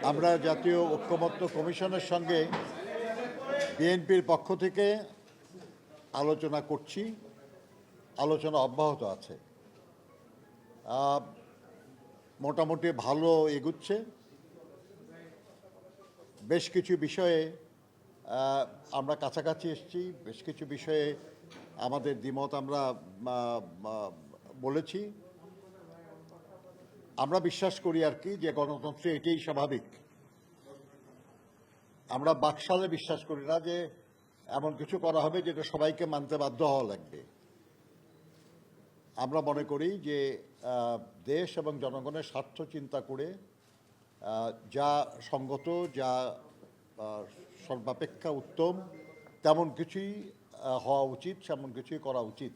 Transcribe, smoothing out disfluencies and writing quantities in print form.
আমরা জাতীয় ঐক্যমত্য কমিশনের সঙ্গে বিএনপির পক্ষ থেকে আলোচনা করছি, আলোচনা অব্যাহত আছে। মোটামুটি ভালো এগুচ্ছে। বেশ কিছু বিষয়ে আমরা কাছাকাছি এসেছি, বেশ কিছু বিষয়ে আমাদের দ্বিমত আমরা বলেছি। আমরা বিশ্বাস করি আর কি যে গণতন্ত্রে এটাই স্বাভাবিক। আমরা বাকশালে বিশ্বাস করি না যে এমন কিছু করা হবে যেটা সবাইকে মানতে বাধ্য হওয়া লাগবে। আমরা মনে করি যে দেশ এবং জনগণের স্বার্থ চিন্তা করে যা সঙ্গত, যা সর্বাপেক্ষা উত্তম, তেমন কিছুই হওয়া উচিত, তেমন কিছুই করা উচিত।